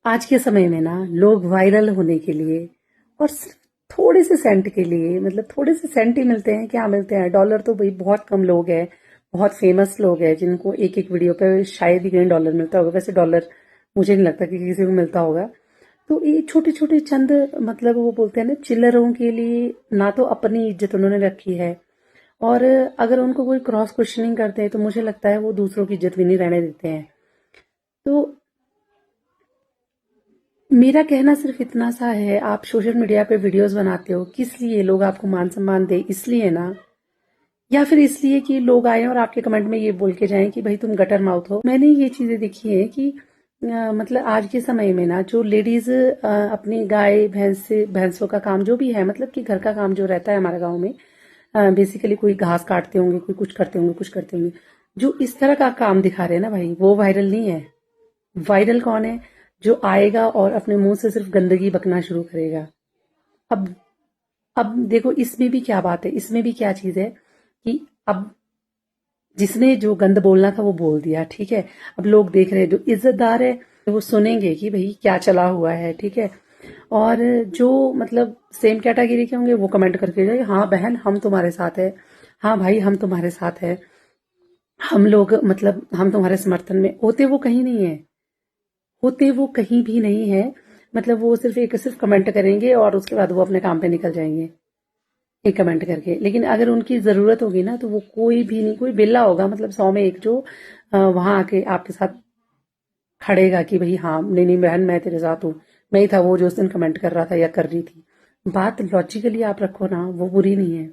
आज के समय में ना लोग वायरल होने के लिए और सिर्फ थोड़े से सेंट के लिए, मतलब थोड़े से सेंट ही मिलते हैं, क्या मिलते हैं, डॉलर तो भाई बहुत कम लोग हैं। बहुत फेमस लोग हैं जिनको एक एक वीडियो पे शायद ही कहीं डॉलर मिलता होगा। वैसे डॉलर मुझे नहीं लगता कि किसी को मिलता होगा। तो ये छोटे छोटे चंद, मतलब वो बोलते हैं ना, चिल्लरों के लिए ना तो अपनी इज्जत उन्होंने रखी है, और अगर उनको कोई क्रॉस क्वेश्चनिंग करते हैं तो मुझे लगता है वो दूसरों की इज्जत भी नहीं रहने देते हैं। तो मेरा कहना सिर्फ इतना सा है, आप सोशल मीडिया पे वीडियोस बनाते हो किस लिए? लोग आपको मान सम्मान दे इसलिए ना, या फिर इसलिए कि लोग आए और आपके कमेंट में ये बोल के जाएं कि भाई तुम गटर माउथ हो? मैंने ये चीजें देखी है कि मतलब आज के समय में ना जो लेडीज अपनी गाय भैंसों का काम जो भी है, मतलब कि घर का काम जो रहता है हमारे गाँव में, बेसिकली कोई घास काटते होंगे, कोई कुछ करते होंगे, कुछ करते होंगे, जो इस तरह का काम दिखा रहे हैं ना भाई, वो वायरल नहीं है। वायरल कौन है? जो आएगा और अपने मुंह से सिर्फ गंदगी बकना शुरू करेगा। अब अब देखो इसमें भी क्या बात है, इसमें भी क्या चीज है कि अब जिसने जो गंद बोलना था वो बोल दिया, ठीक है। अब लोग देख रहे हैं, जो इज्जतदार है वो सुनेंगे कि भाई क्या चला हुआ है, ठीक है। और जो मतलब सेम कैटेगरी के होंगे वो कमेंट करके जाए, हाँ बहन हम तुम्हारे साथ है, हाँ भाई हम तुम्हारे साथ है, हम लोग मतलब हम तुम्हारे समर्थन में। होते वो कहीं नहीं है, होते वो कहीं भी नहीं है। मतलब वो सिर्फ कमेंट करेंगे और उसके बाद वो अपने काम पे निकल जाएंगे, एक कमेंट करके। लेकिन अगर उनकी जरूरत होगी ना तो वो कोई भी नहीं, कोई बिल्ला होगा, मतलब 100 में एक, जो वहां आके आपके साथ खड़ेगा कि भाई हाँ नहीं नहीं बहन मैं तेरे साथ हूँ, मैं ही था वो जो उस दिन कमेंट कर रहा था या कर रही थी। बात लॉजिकली आप रखो ना, वो बुरी नहीं है।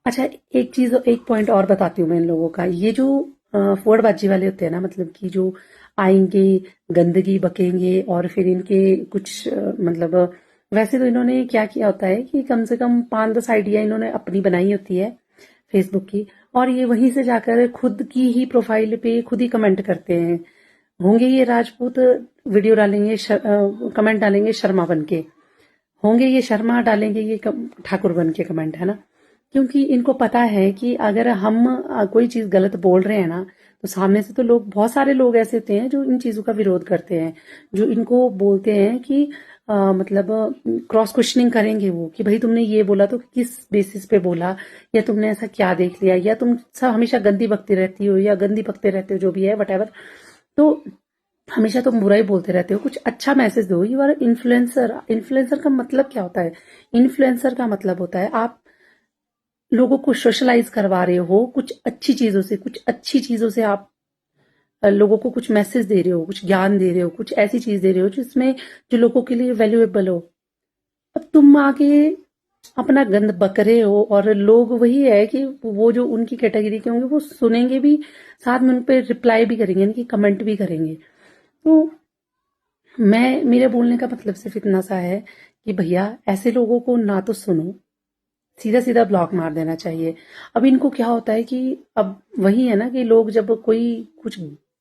अच्छा, एक चीज, एक पॉइंट और बताती हूँ मैं इन लोगों का। ये जो फोड़बाजी वाले होते हैं ना, मतलब कि जो आएंगे, गंदगी बकेंगे, और फिर इनके कुछ मतलब वैसे तो इन्होंने क्या किया होता है कि कम से कम 5-10 आइडिया इन्होंने अपनी बनाई होती है फेसबुक की, और ये वहीं से जाकर खुद की ही प्रोफाइल पे खुद ही कमेंट करते हैं। होंगे ये राजपूत, वीडियो डालेंगे, कमेंट डालेंगे शर्मा बन के, होंगे ये शर्मा, डालेंगे ये ठाकुर बन के कमेंट, है ना। क्योंकि इनको पता है कि अगर हम कोई चीज गलत बोल रहे हैं ना, तो सामने से तो लोग, बहुत सारे लोग ऐसे होते हैं जो इन चीजों का विरोध करते हैं, जो इनको बोलते हैं कि मतलब क्रॉस क्वेश्चनिंग करेंगे वो, कि भाई तुमने ये बोला तो किस बेसिस पे बोला, या तुमने ऐसा क्या देख लिया, या तुम सब हमेशा गंदी बकती रहती हो या गंदी बकते रहते हो, जो भी है वट। तो हमेशा तुम बुरा ही बोलते रहते हो, कुछ अच्छा मैसेज दो। You are influencer. इन्फ्लुएंसर का मतलब क्या होता है? इन्फ्लुएंसर का मतलब होता है आप लोगों को सोशलाइज करवा रहे हो कुछ अच्छी चीजों से, कुछ अच्छी चीजों से आप लोगों को कुछ मैसेज दे रहे हो, कुछ ज्ञान दे रहे हो, कुछ ऐसी चीज दे रहे हो जिसमें जो लोगों के लिए वैल्यूएबल हो। अब तुम आके अपना गंद बक रहे हो, और लोग वही है कि वो जो उनकी कैटेगरी के होंगे वो सुनेंगे भी, साथ में उन पे रिप्लाई भी करेंगे, यानी कि कमेंट भी करेंगे। तो मैं, मेरे बोलने का मतलब सिर्फ इतना सा है कि भैया ऐसे लोगों को ना तो सुनो, सीधा सीधा ब्लॉक मार देना चाहिए। अब इनको क्या होता है कि अब वही है ना कि लोग जब कोई कुछ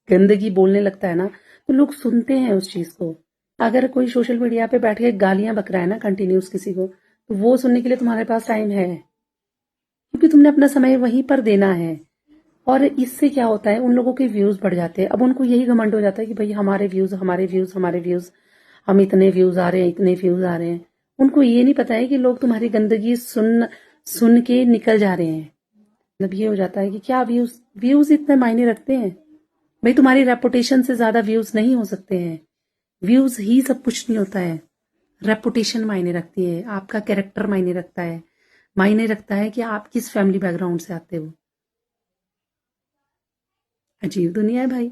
गंदगी बोलने लगता है ना, तो लोग सुनते हैं उस चीज को। अगर कोई सोशल मीडिया पे बैठ के गालियां बक रहा है ना कंटिन्यूस किसी को, तो वो सुनने के लिए तुम्हारे पास टाइम है, क्योंकि तुमने अपना समय वहीं पर देना है। और इससे क्या होता है, उन लोगों के व्यूज बढ़ जाते हैं। अब उनको यही घमंड हो जाता है कि भाई हमारे व्यूज, हमारे व्यूज, हमारे व्यूज, हम इतने व्यूज आ रहे हैं, इतने व्यूज आ रहे हैं। उनको ये नहीं पता है कि लोग तुम्हारी गंदगी सुन सुन के निकल जा रहे हैं। मतलब ये हो जाता है कि क्या व्यूज, व्यूज इतने मायने रखते हैं? भाई तुम्हारी रेपुटेशन से ज्यादा व्यूज नहीं हो सकते हैं। व्यूज ही सब कुछ नहीं होता है। रेपुटेशन मायने रखती है, आपका कैरेक्टर मायने रखता है, मायने रखता है कि आप किस फैमिली बैकग्राउंड से आते हो। अजीब दुनिया है भाई।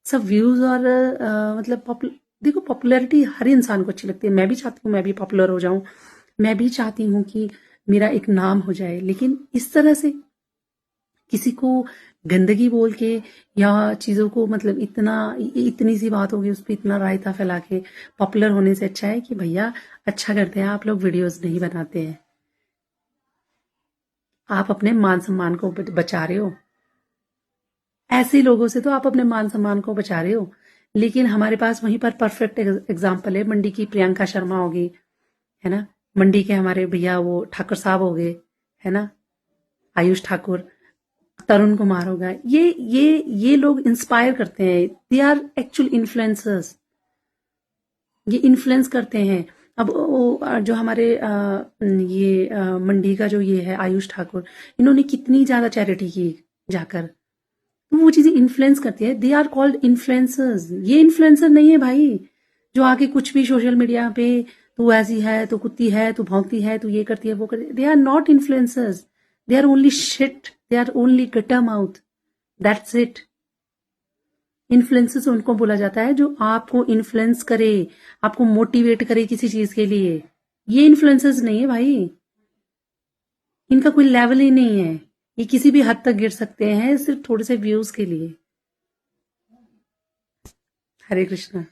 सब व्यूज और मतलब देखो पॉपुलैरिटी हर इंसान को अच्छी लगती है। मैं भी चाहती हूँ मैं भी पॉपुलर हो जाऊं, मैं भी चाहती हूँ कि मेरा एक नाम हो जाए, लेकिन इस तरह से किसी को गंदगी बोल के, या चीजों को मतलब इतना, इतनी सी बात होगी उस पर इतना रायता फैला के पॉपुलर होने से अच्छा है कि भैया अच्छा करते हैं आप लोग वीडियोस नहीं बनाते हैं, आप अपने मान सम्मान को बचा रहे हो। ऐसे लोगों से तो आप अपने मान सम्मान को बचा रहे हो। लेकिन हमारे पास वहीं पर परफेक्ट एग्जाम्पल है, मंडी की प्रियंका शर्मा होगी, है ना, मंडी के हमारे भैया वो ठाकुर साहब हो गए, है ना, आयुष ठाकुर, तरुण कुमार होगा। ये लोग इंस्पायर करते हैं, दे आर एक्चुअल इन्फ्लुएंसर्स। ये इन्फ्लुएंस करते हैं। अब जो हमारे मंडी का जो ये है आयुष ठाकुर, इन्होंने कितनी ज्यादा चैरिटी की जाकर, तो वो चीजें इन्फ्लुएंस करती है। They are called influencers. ये इन्फ्लुएंसर नहीं है भाई जो आके कुछ भी सोशल मीडिया पे, तू ऐसी है, तू कुत्ती है, तू भौंकती है, तू ये करती है, वो करती है। They are not influencers, they are only shit, they are only gutter mouth, that's it. Influencers उनको बोला जाता है जो आपको इन्फ्लुएंस करे, आपको मोटिवेट करे किसी चीज के लिए। ये इन्फ्लुएंसर्स नहीं है भाई, इनका कोई लेवल ही नहीं है। ये किसी भी हद तक गिर सकते हैं सिर्फ थोड़े से व्यूज के लिए। हरे कृष्णा।